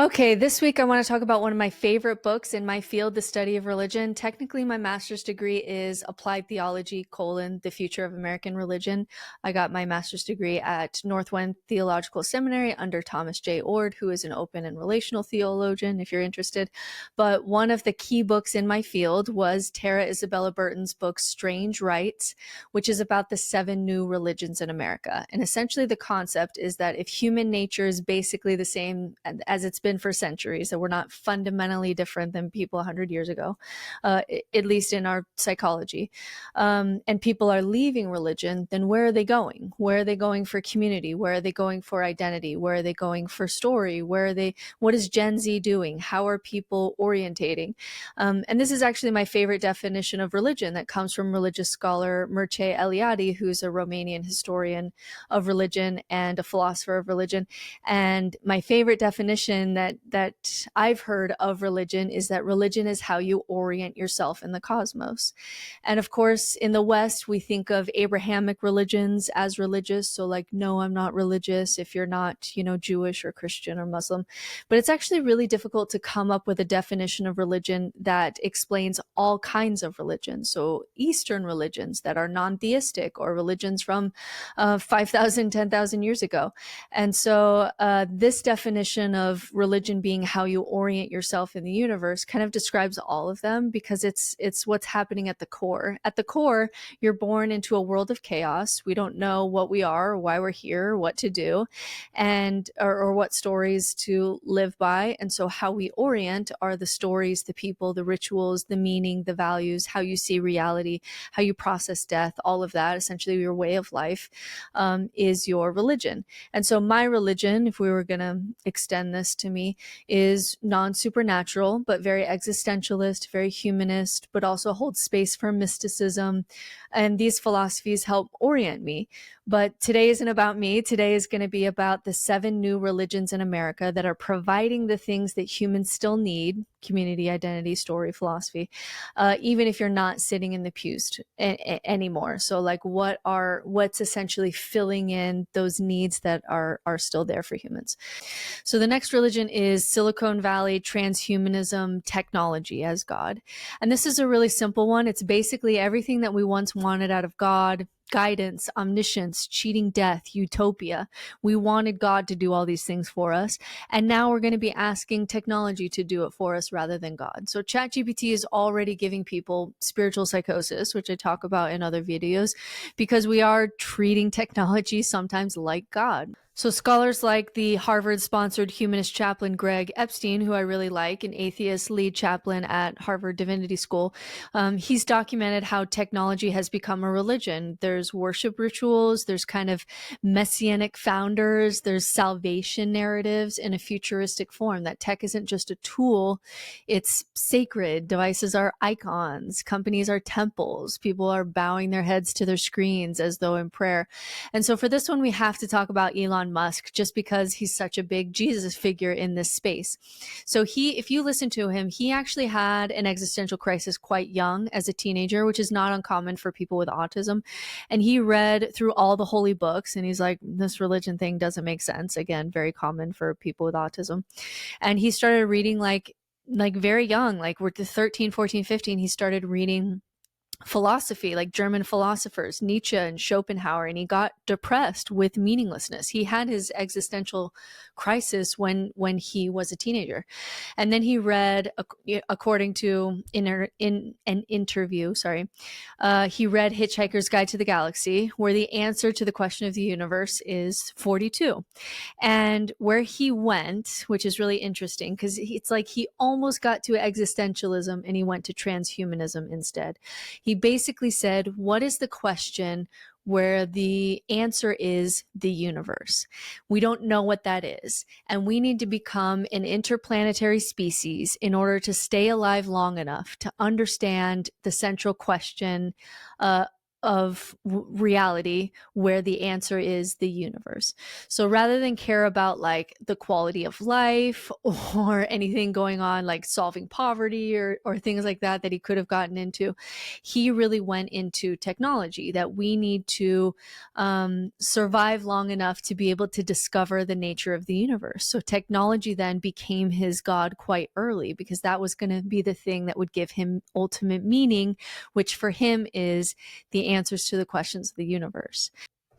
Okay, this week I want to talk about one of my favorite books in my field, the study of religion. Technically, my master's degree is Applied Theology, the future of American religion. I got my master's degree at Northwind Theological Seminary under Thomas J. Ord, who is an open and relational theologian, if you're interested. But one of the key books in my field was Tara Isabella Burton's book, Strange Rites, which is about the 7 new religions in America. And essentially the concept is that if human nature is basically the same as it's been for centuries, that we're not fundamentally different than people 100 years ago, at least in our psychology, and people are leaving religion, then where are they going? Where are they going for community? Where are they going for identity? Where are they going for story? What is Gen Z doing? How are people orientating? And this is actually my favorite definition of religion that comes from religious scholar Mircea Eliade, who's a Romanian historian of religion and a philosopher of religion. And my favorite definition that I've heard of religion is that religion is how you orient yourself in the cosmos. And of course, in the West, we think of Abrahamic religions as religious. So like, no, I'm not religious if you're not, Jewish or Christian or Muslim. But it's actually really difficult to come up with a definition of religion that explains all kinds of religions. So Eastern religions that are non-theistic, or religions from 5,000, 10,000 years ago. And so this definition of religion being how you orient yourself in the universe kind of describes all of them, because it's what's happening at the core. At the core, you're born into a world of chaos. We don't know what we are, or why we're here, or what to do, and or what stories to live by. And so how we orient are the stories, the people, the rituals, the meaning, the values, how you see reality, how you process death, all of that. Essentially, your way of life is your religion. And so my religion, if we were going to extend this to me, is non-supernatural, but very existentialist, very humanist, but also holds space for mysticism. And these philosophies help orient me. But today isn't about me. Today is going to be about the 7 new religions in America that are providing the things that humans still need: community, identity, story, philosophy, even if you're not sitting in the pews anymore. So like what's essentially filling in those needs that are still there for humans. So the next religion is Silicon Valley transhumanism, technology as God. And this is a really simple one. It's basically everything that we once wanted out of God: guidance, omniscience, cheating death, utopia. We wanted God to do all these things for us. And now we're going to be asking technology to do it for us rather than God. So ChatGPT is already giving people spiritual psychosis, which I talk about in other videos, because we are treating technology sometimes like God. So scholars like the Harvard-sponsored humanist chaplain Greg Epstein, who I really like, an atheist lead chaplain at Harvard Divinity School, he's documented how technology has become a religion. There's worship rituals, there's kind of messianic founders, there's salvation narratives in a futuristic form. That tech isn't just a tool, it's sacred. Devices are icons, companies are temples, people are bowing their heads to their screens as though in prayer. And so for this one, we have to talk about Elon Musk, just because he's such a big Jesus figure in this space. So if you listen to him, he actually had an existential crisis quite young as a teenager, which is not uncommon for people with autism. And he read through all the holy books and he's like, this religion thing doesn't make sense. Again, very common for people with autism. And he started reading like very young, like we're to 13, 14, 15, he started reading philosophy, like German philosophers, Nietzsche and Schopenhauer, and he got depressed with meaninglessness. He had his existential crisis when he was a teenager. And then he read, according to in an interview, he read Hitchhiker's Guide to the Galaxy, where the answer to the question of the universe is 42. And where he went, which is really interesting, because it's like he almost got to existentialism and he went to transhumanism instead. He basically said, what is the question where the answer is the universe? We don't know what that is. And we need to become an interplanetary species in order to stay alive long enough to understand the central question reality where the answer is the universe. So rather than care about like the quality of life or anything going on like solving poverty or things like that he could have gotten into, he really went into technology, that we need to survive long enough to be able to discover the nature of the universe. So technology then became his god quite early, because that was going to be the thing that would give him ultimate meaning, which for him is the answers to the questions of the universe.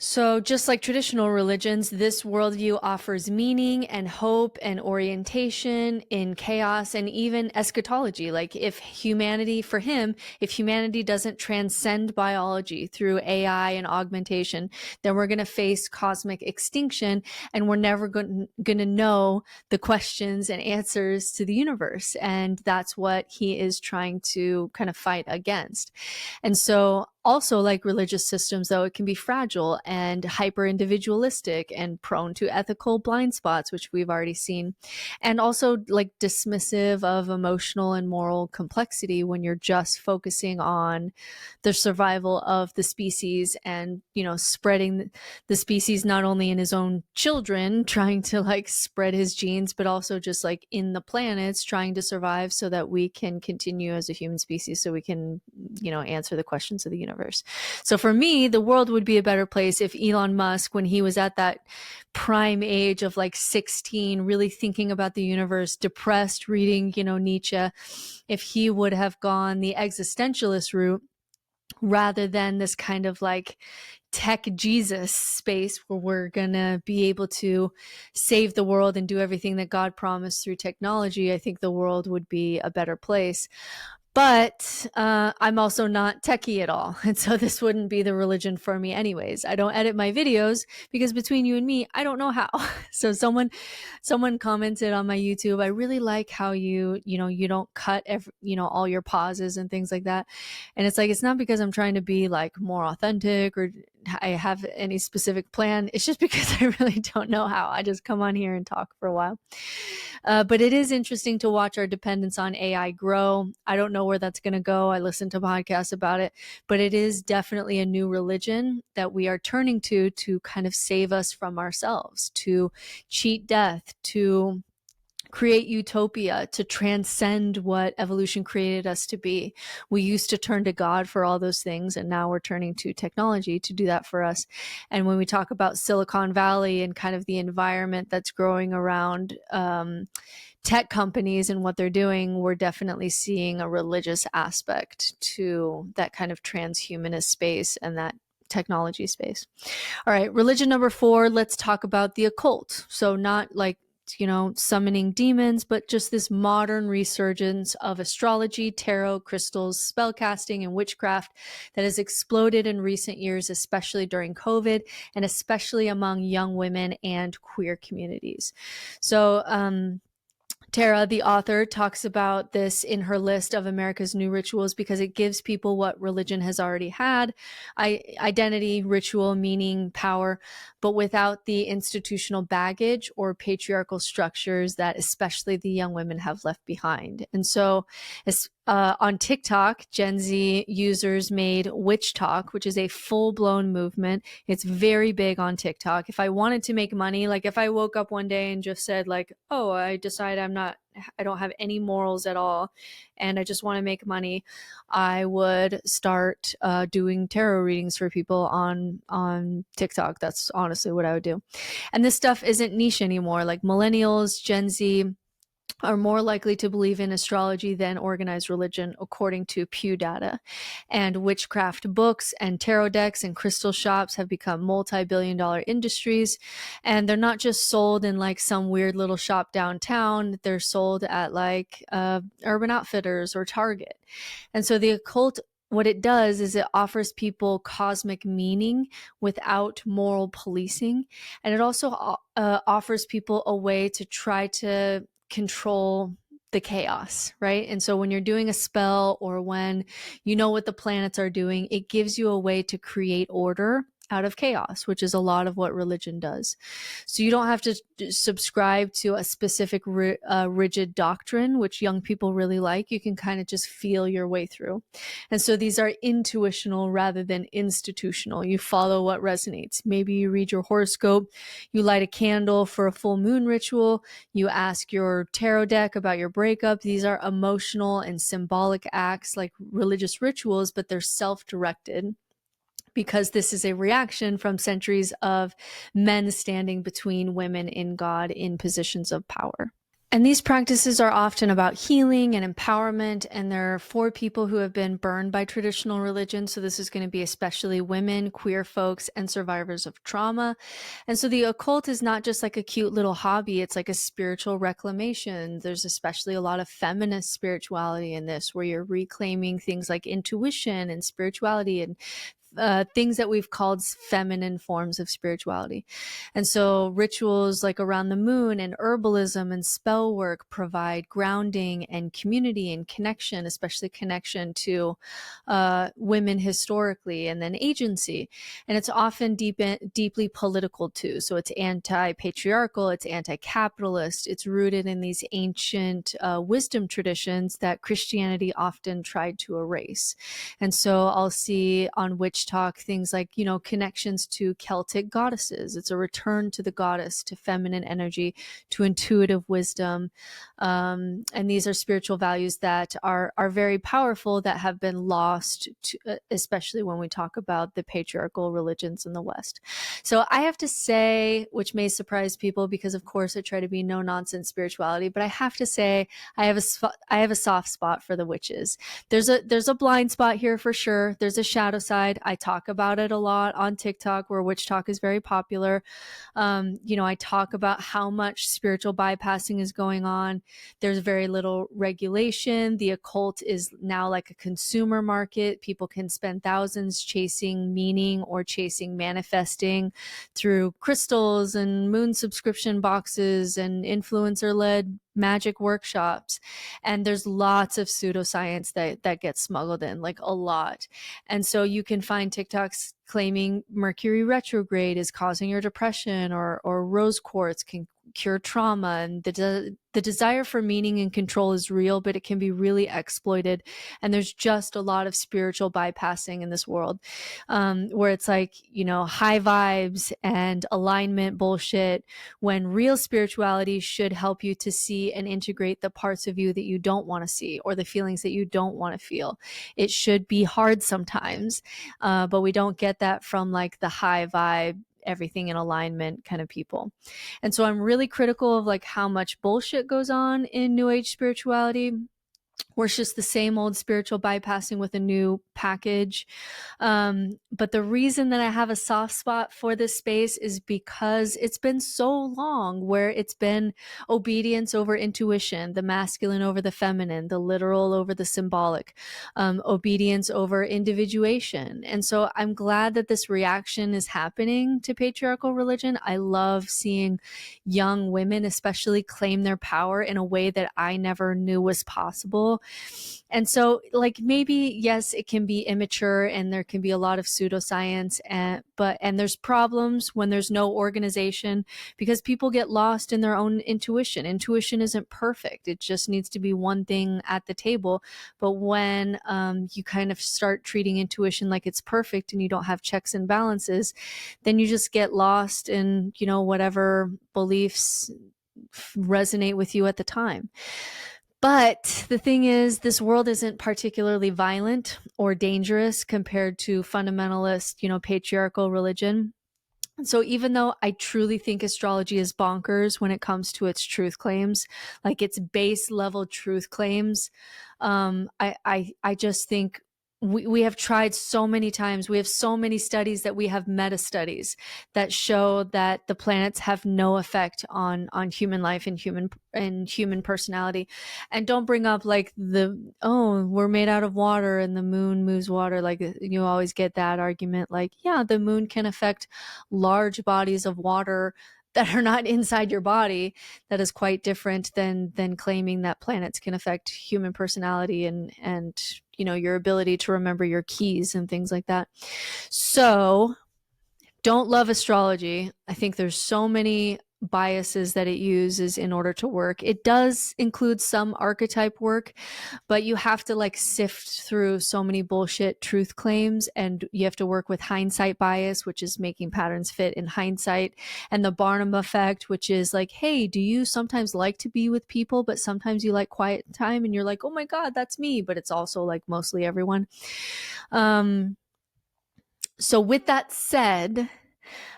So just like traditional religions, this worldview offers meaning and hope and orientation in chaos and even eschatology. Like if humanity, for him, if humanity doesn't transcend biology through AI and augmentation, then we're going to face cosmic extinction, and we're never going to know the questions and answers to the universe. And that's what he is trying to kind of fight against. And so also, like religious systems, though, it can be fragile and hyper individualistic and prone to ethical blind spots, which we've already seen, and also like dismissive of emotional and moral complexity when you're just focusing on the survival of the species and, you know, spreading the species not only in his own children, trying to like spread his genes, but also just like in the planets, trying to survive so that we can continue as a human species, so we can, you know, answer the questions of the universe. So for me, the world would be a better place if Elon Musk, when he was at that prime age of like 16, really thinking about the universe, depressed, reading, you know, Nietzsche, if he would have gone the existentialist route rather than this kind of like tech Jesus space where we're gonna be able to save the world and do everything that God promised through technology, I think the world would be a better place. But I'm also not techie at all. And so this wouldn't be the religion for me anyways. I don't edit my videos because between you and me, I don't know how. So someone commented on my YouTube, I really like how you don't cut all your pauses and things like that. And it's like, it's not because I'm trying to be like more authentic or I have any specific plan. It's just because I really don't know how. I just come on here and talk for a while. But it is interesting to watch our dependence on AI grow. I don't know where that's going to go. I listen to podcasts about it, but it is definitely a new religion that we are turning to kind of save us from ourselves, to cheat death, to create utopia, to transcend what evolution created us to be. We used to turn to God for all those things, and now we're turning to technology to do that for us. And when we talk about Silicon Valley and kind of the environment that's growing around tech companies and what they're doing, we're definitely seeing a religious aspect to that kind of transhumanist space and that technology space. All right, religion number 4, let's talk about the occult. So not like, summoning demons, but just this modern resurgence of astrology, tarot, crystals, spellcasting, and witchcraft that has exploded in recent years, especially during COVID, and especially among young women and queer communities. So, Tara, the author, talks about this in her list of America's new rituals because it gives people what religion has already had: identity, ritual, meaning, power, but without the institutional baggage or patriarchal structures that especially the young women have left behind. And so on TikTok, Gen Z users made WitchTok, which is a full-blown movement. It's very big on TikTok. If I wanted to make money, like if I woke up one day and just said like, oh, I decide I don't have any morals at all, and I just want to make money, I would start doing tarot readings for people on TikTok. That's honestly what I would do. And this stuff isn't niche anymore. Like millennials, Gen Z are more likely to believe in astrology than organized religion, according to Pew data. And witchcraft books and tarot decks and crystal shops have become multi-billion-dollar industries. And they're not just sold in like some weird little shop downtown. They're sold at like Urban Outfitters or Target. And so the occult, what it does is it offers people cosmic meaning without moral policing. And it also offers people a way to try to control the chaos, right? And so when you're doing a spell or when you know what the planets are doing, it gives you a way to create order out of chaos, which is a lot of what religion does. So you don't have to subscribe to a specific rigid doctrine, which young people really like. You can kind of just feel your way through. And so these are intuitional rather than institutional. You follow what resonates. Maybe you read your horoscope, you light a candle for a full moon ritual, you ask your tarot deck about your breakup. These are emotional and symbolic acts like religious rituals, but they're self-directed, because this is a reaction from centuries of men standing between women in God in positions of power. And these practices are often about healing and empowerment, and they're for people who have been burned by traditional religion. So this is going to be especially women, queer folks, and survivors of trauma. And so the occult is not just like a cute little hobby. It's like a spiritual reclamation. There's especially a lot of feminist spirituality in this, where you're reclaiming things like intuition and spirituality and things that we've called feminine forms of spirituality. And so rituals like around the moon and herbalism and spell work provide grounding and community and connection, especially connection to women historically, and then agency. And it's often deeply political too. So it's anti-patriarchal, it's anti-capitalist, it's rooted in these ancient wisdom traditions that Christianity often tried to erase. And so I'll see on WitchTok things like, connections to Celtic goddesses. It's a return to the goddess, to feminine energy, to intuitive wisdom. And these are spiritual values that are very powerful, that have been lost, especially when we talk about the patriarchal religions in the West. So I have to say, which may surprise people, because of course I try to be no nonsense spirituality, but I have to say I have a soft spot for the witches. There's a blind spot here for sure. There's a shadow side. I talk about it a lot on TikTok, where WitchTok is very popular. I talk about how much spiritual bypassing is going on. There's very little regulation. The occult is now like a consumer market. People can spend thousands chasing meaning or chasing manifesting through crystals and moon subscription boxes and influencer-led magic workshops. And there's lots of pseudoscience that gets smuggled in, like a lot. And so you can find TikToks claiming Mercury retrograde is causing your depression, or rose quartz can cure trauma. And the desire for meaning and control is real, but it can be really exploited. And there's just a lot of spiritual bypassing in this world, where it's like, high vibes and alignment bullshit, when real spirituality should help you to see and integrate the parts of you that you don't want to see, or the feelings that you don't want to feel. It should be hard sometimes, but we don't get that from like the high vibe, everything in alignment kind of people. And so I'm really critical of like how much bullshit goes on in New Age spirituality, where it's just the same old spiritual bypassing with a new package. But the reason that I have a soft spot for this space is because it's been so long where it's been obedience over intuition, the masculine over the feminine, the literal over the symbolic, obedience over individuation. And so I'm glad that this reaction is happening to patriarchal religion. I love seeing young women especially claim their power in a way that I never knew was possible. And so like, maybe, yes, it can be immature and there can be a lot of pseudoscience, and there's problems when there's no organization, because people get lost in their own intuition. Intuition isn't perfect. It just needs to be one thing at the table. But when you kind of start treating intuition like it's perfect and you don't have checks and balances, then you just get lost in, whatever beliefs resonate with you at the time. But the thing is, this world isn't particularly violent or dangerous compared to fundamentalist, patriarchal religion. So even though I truly think astrology is bonkers when it comes to its truth claims, like its base level truth claims, I just think we have tried so many times. We have so many studies that we have meta studies that show that the planets have no effect on human life and human personality. And don't bring up like we're made out of water and the moon moves water. Like, you always get that argument. Like, yeah, the moon can affect large bodies of water that are not inside your body. That is quite different than claiming that planets can affect human personality and your ability to remember your keys and things like that. So Don't love astrology. I think there's so many biases that it uses in order to work. It does include some archetype work, but you have to like sift through so many bullshit truth claims, and you have to work with hindsight bias, which is making patterns fit in hindsight, and the Barnum effect, which is like, hey, do you sometimes like to be with people, but sometimes you like quiet time, and you're like, oh my God, that's me, but it's also like mostly everyone. So with that said,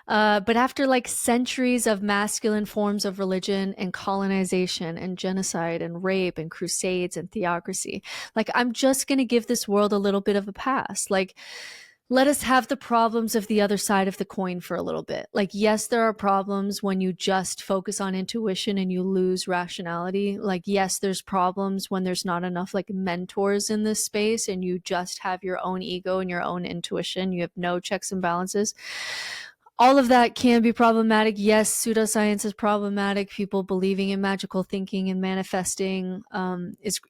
but after like centuries of masculine forms of religion and colonization and genocide and rape and crusades and theocracy, like I'm just going to give this world a little bit of a pass. Like, let us have the problems of the other side of the coin for a little bit. Like, yes, there are problems when you just focus on intuition and you lose rationality. Like, yes, there's problems when there's not enough like mentors in this space and you just have your own ego and your own intuition. You have no checks and balances. All of that can be problematic. Yes, pseudoscience is problematic. People believing in magical thinking and manifesting is,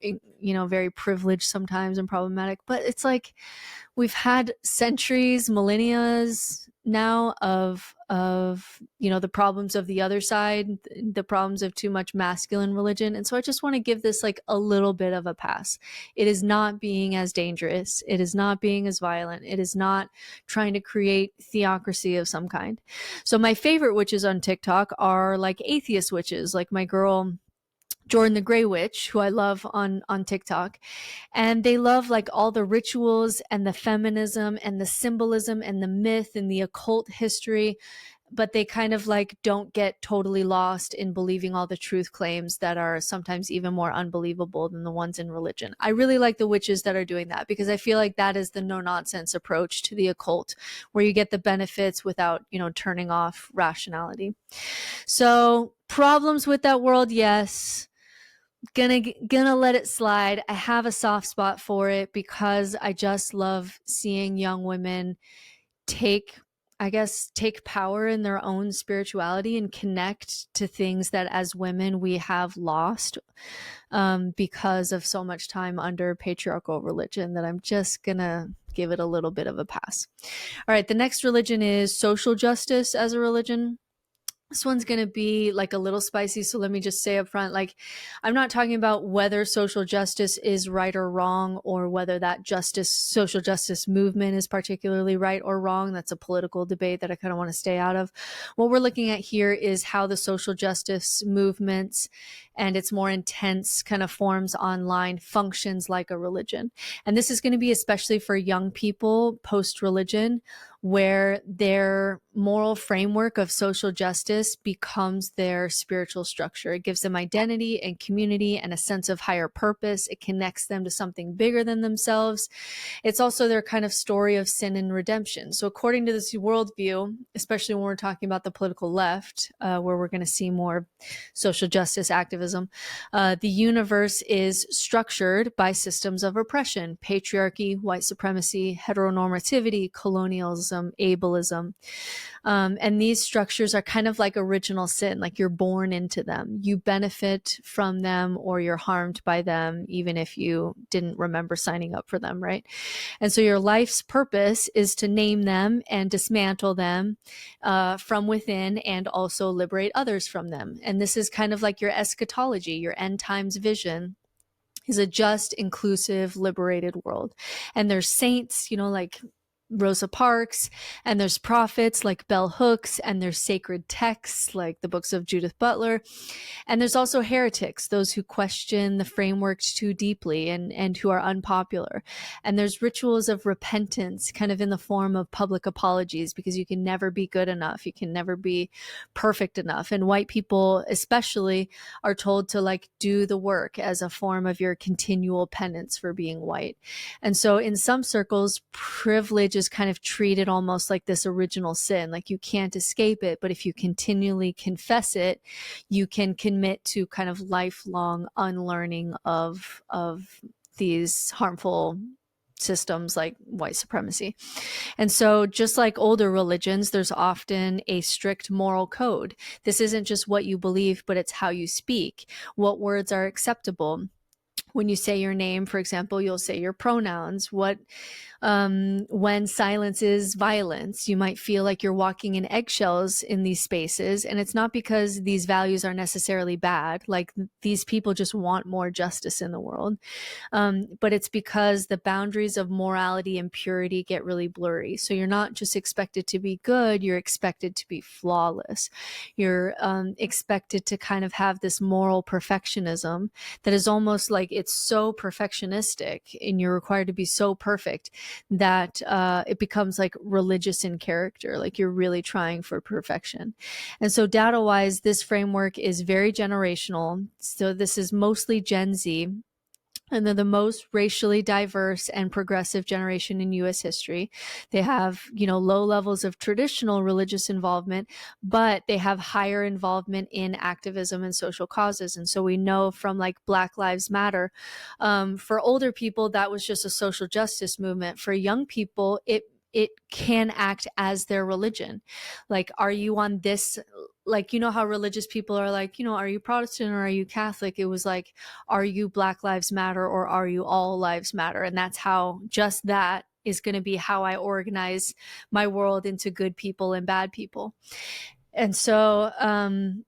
very privileged sometimes and problematic. But it's like we've had centuries, millennia now of the problems of the other side, the problems of too much masculine religion. And so I just want to give this like a little bit of a pass. It is not being as dangerous. It is not being as violent. It is not trying to create theocracy of some kind. So my favorite witches on TikTok are like atheist witches, like my girl Jordan the Grey Witch, who I love on TikTok. And they love like all the rituals and the feminism and the symbolism and the myth and the occult history, but they kind of like don't get totally lost in believing all the truth claims that are sometimes even more unbelievable than the ones in religion. I really like the witches that are doing that because I feel like that is the no nonsense approach to the occult, where you get the benefits without, turning off rationality. So problems with that world, yes. Gonna let it slide. I have a soft spot for it because I just love seeing young women take power in their own spirituality and connect to things that as women we have lost because of so much time under patriarchal religion, that I'm just gonna give it a little bit of a pass. All right, the next religion is social justice as a religion. This one's going to be like a little spicy. So let me just say up front, like, I'm not talking about whether social justice is right or wrong, or whether that social justice movement is particularly right or wrong. That's a political debate that I kind of want to stay out of. What we're looking at here is how the social justice movements and its more intense kind of forms online functions like a religion. And this is going to be especially for young people post-religion, where their moral framework of social justice becomes their spiritual structure. It gives them identity and community and a sense of higher purpose. It connects them to something bigger than themselves. It's also their kind of story of sin and redemption. So according to this worldview, especially when we're talking about the political left, where we're going to see more social justice activism, the universe is structured by systems of oppression: patriarchy, white supremacy, heteronormativity, colonialism, ableism. And these structures are kind of like original sin, like you're born into them. You benefit from them or you're harmed by them, even if you didn't remember signing up for them, right? And so your life's purpose is to name them and dismantle them from within, and also liberate others from them. And this is kind of like your eschatology, your end times vision is a just, inclusive, liberated world. And there's saints, like Rosa Parks, and there's prophets like Bell Hooks, and there's sacred texts like the books of Judith Butler. And there's also heretics, those who question the framework too deeply and who are unpopular. And there's rituals of repentance, kind of in the form of public apologies, because you can never be good enough. You can never be perfect enough. And white people especially are told to like do the work as a form of your continual penance for being white. And so in some circles, privilege is kind of treated almost like this original sin, like you can't escape it, but if you continually confess it, you can commit to kind of lifelong unlearning of these harmful systems like white supremacy. And so just like older religions, there's often a strict moral code. This isn't just what you believe, but it's how you speak, what words are acceptable, When you say your name, for example, you'll say your pronouns. When silence is violence, you might feel like you're walking in eggshells in these spaces. And it's not because these values are necessarily bad. Like, these people just want more justice in the world. But it's because the boundaries of morality and purity get really blurry. So you're not just expected to be good, you're expected to be flawless. You're expected to kind of have this moral perfectionism that is almost like it's so perfectionistic, and you're required to be so perfect that it becomes like religious in character, like you're really trying for perfection. And so data-wise, this framework is very generational. So this is mostly Gen Z, and they're the most racially diverse and progressive generation in U.S. history. They have, low levels of traditional religious involvement, but they have higher involvement in activism and social causes. And so we know from like Black Lives Matter, for older people, that was just a social justice movement. For young people, it can act as their religion. Like, are you on this, like, how religious people are like, are you Protestant or are you Catholic? It was like, are you Black Lives Matter or are you All Lives Matter? And that's how, just that is going to be how I organize my world into good people and bad people. And so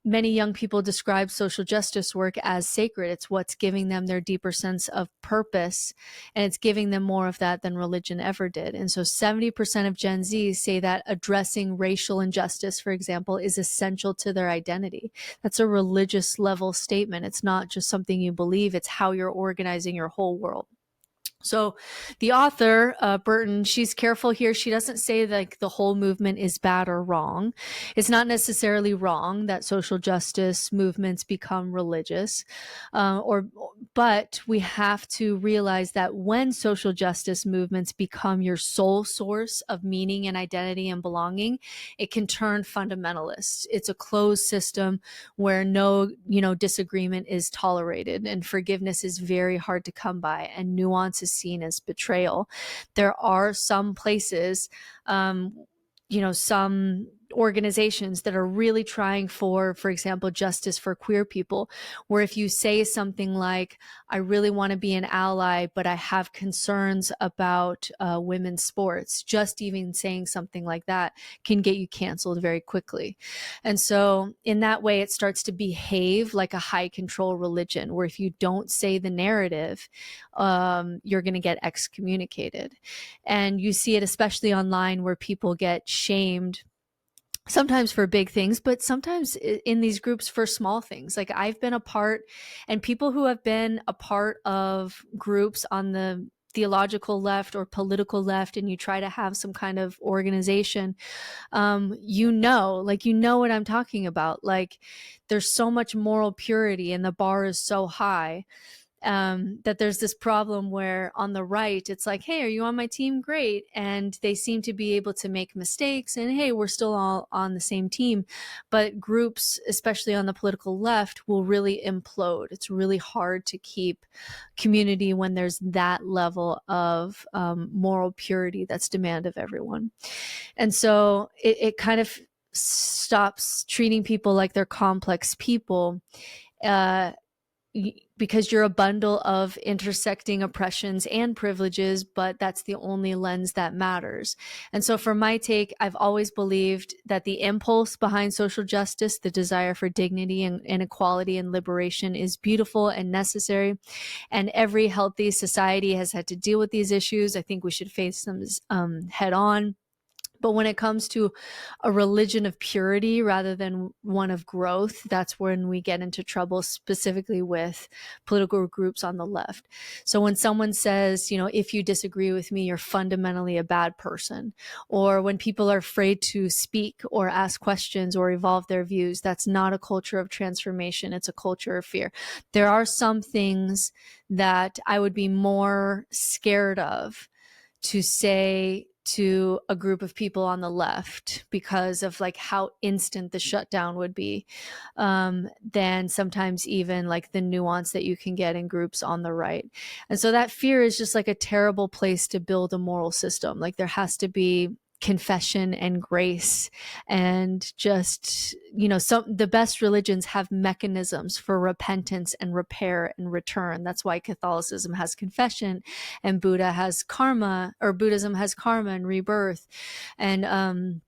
many young people describe social justice work as sacred. It's what's giving them their deeper sense of purpose, and it's giving them more of that than religion ever did. And so 70% of Gen Z say that addressing racial injustice, for example, is essential to their identity. That's a religious level statement. It's not just something you believe, it's how you're organizing your whole world. So the author, Burton, she's careful here. She doesn't say like the whole movement is bad or wrong. It's not necessarily wrong that social justice movements become religious, but we have to realize that when social justice movements become your sole source of meaning and identity and belonging, it can turn fundamentalist. It's a closed system where no, disagreement is tolerated, and forgiveness is very hard to come by, and nuance is seen as betrayal. There are some places, some organizations that are really trying for example, justice for queer people, where if you say something like, I really want to be an ally, but I have concerns about women's sports, just even saying something like that can get you canceled very quickly. And so in that way, it starts to behave like a high control religion, where if you don't say the narrative, you're going to get excommunicated. And you see it especially online, where people get shamed sometimes for big things, but sometimes in these groups for small things. Like, I've been a part, and people who have been a part of groups on the theological left or political left, and you try to have some kind of organization, what I'm talking about. Like, there's so much moral purity and the bar is so high, that there's this problem where on the right, it's like, hey, are you on my team? Great. And they seem to be able to make mistakes, and hey, we're still all on the same team. But groups, especially on the political left, will really implode. It's really hard to keep community when there's that level of moral purity that's demanded of everyone. And so it kind of stops treating people like they're complex people, because you're a bundle of intersecting oppressions and privileges, but that's the only lens that matters. And so for my take, I've always believed that the impulse behind social justice, the desire for dignity and equality and liberation, is beautiful and necessary. And every healthy society has had to deal with these issues. I think we should face them head on. But when it comes to a religion of purity rather than one of growth, that's when we get into trouble, specifically with political groups on the left. So when someone says, if you disagree with me, you're fundamentally a bad person, or when people are afraid to speak or ask questions or evolve their views, that's not a culture of transformation. It's a culture of fear. There are some things that I would be more scared of to say to a group of people on the left, because of like how instant the shutdown would be, than sometimes even like the nuance that you can get in groups on the right. And so that fear is just like a terrible place to build a moral system. Like, there has to be confession and grace, and just, the best religions have mechanisms for repentance and repair and return. That's why Catholicism has confession, and Buddhism has karma and rebirth, and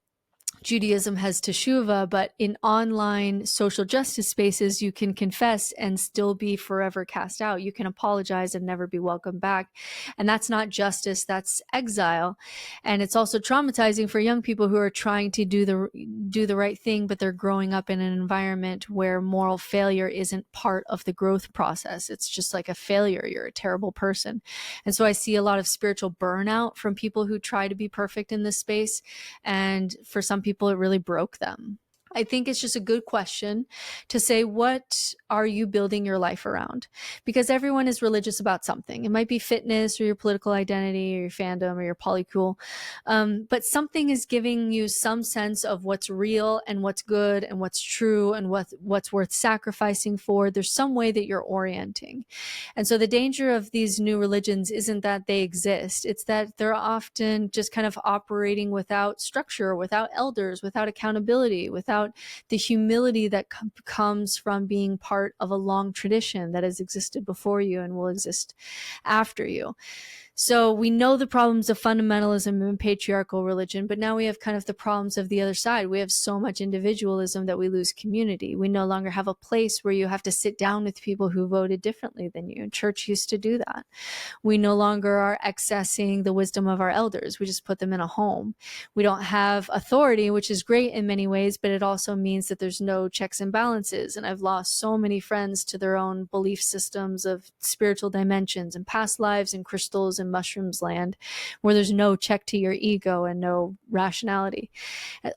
Judaism has teshuvah. But in online social justice spaces, you can confess and still be forever cast out. You can apologize and never be welcomed back. And that's not justice, that's exile. And it's also traumatizing for young people who are trying to do the right thing, but they're growing up in an environment where moral failure isn't part of the growth process. It's just like a failure. You're a terrible person. And so I see a lot of spiritual burnout from people who try to be perfect in this space. And for some people, it really broke them. I think it's just a good question to say, what are you building your life around? Because everyone is religious about something. It might be fitness or your political identity or your fandom or your polycool. But something is giving you some sense of what's real and what's good and what's true and what's worth sacrificing for. There's some way that you're orienting. And so the danger of these new religions isn't that they exist. It's that they're often just kind of operating without structure, without elders, without accountability, without the humility that comes from being part of a long tradition that has existed before you and will exist after you. So we know the problems of fundamentalism and patriarchal religion, but now we have kind of the problems of the other side. We have so much individualism that we lose community. We no longer have a place where you have to sit down with people who voted differently than you. Church used to do that. We no longer are accessing the wisdom of our elders. We just put them in a home. We don't have authority, which is great in many ways, but it also means that there's no checks and balances. And I've lost so many friends to their own belief systems of spiritual dimensions and past lives and crystals and mushrooms land, where there's no check to your ego and no rationality.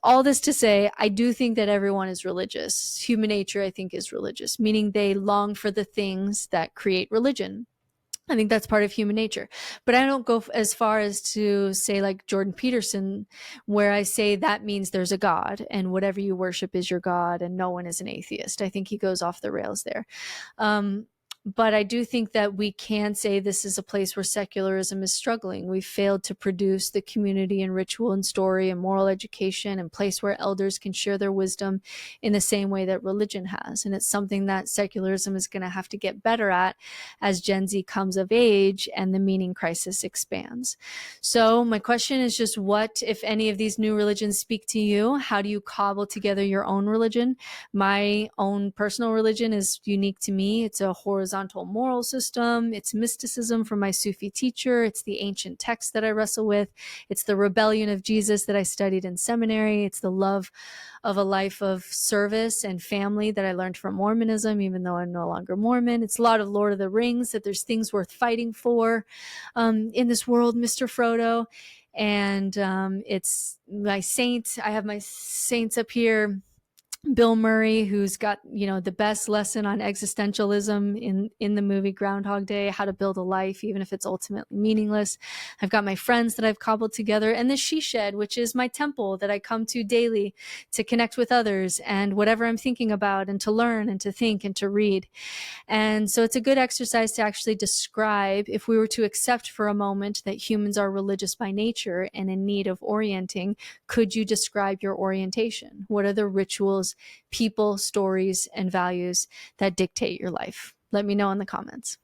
All this to say, I do think that everyone is religious. Human nature, I think, is religious, meaning they long for the things that create religion. I think that's part of human nature. But I don't go as far as to say, like Jordan Peterson, where I say that means there's a God and whatever you worship is your God and no one is an atheist. I think he goes off the rails there. But I do think that we can say this is a place where secularism is struggling. We've failed to produce the community and ritual and story and moral education and place where elders can share their wisdom in the same way that religion has. And it's something that secularism is going to have to get better at as Gen Z comes of age and the meaning crisis expands. So my question is just, what, if any of these new religions speak to you? How do you cobble together your own religion? My own personal religion is unique to me. It's a horizontal moral system. It's mysticism from my Sufi teacher. It's the ancient texts that I wrestle with. It's the rebellion of Jesus that I studied in seminary. It's the love of a life of service and family that I learned from Mormonism, even though I'm no longer Mormon. It's a lot of Lord of the Rings, that there's things worth fighting for in this world, Mr. Frodo. And it's my saint. I have my saints up here. Bill Murray, who's got, the best lesson on existentialism in the movie Groundhog Day, how to build a life, even if it's ultimately meaningless. I've got my friends that I've cobbled together, and the She Shed, which is my temple that I come to daily to connect with others and whatever I'm thinking about, and to learn and to think and to read. And so it's a good exercise to actually describe, if we were to accept for a moment that humans are religious by nature and in need of orienting, could you describe your orientation? What are the rituals, people, stories, and values that dictate your life? Let me know in the comments.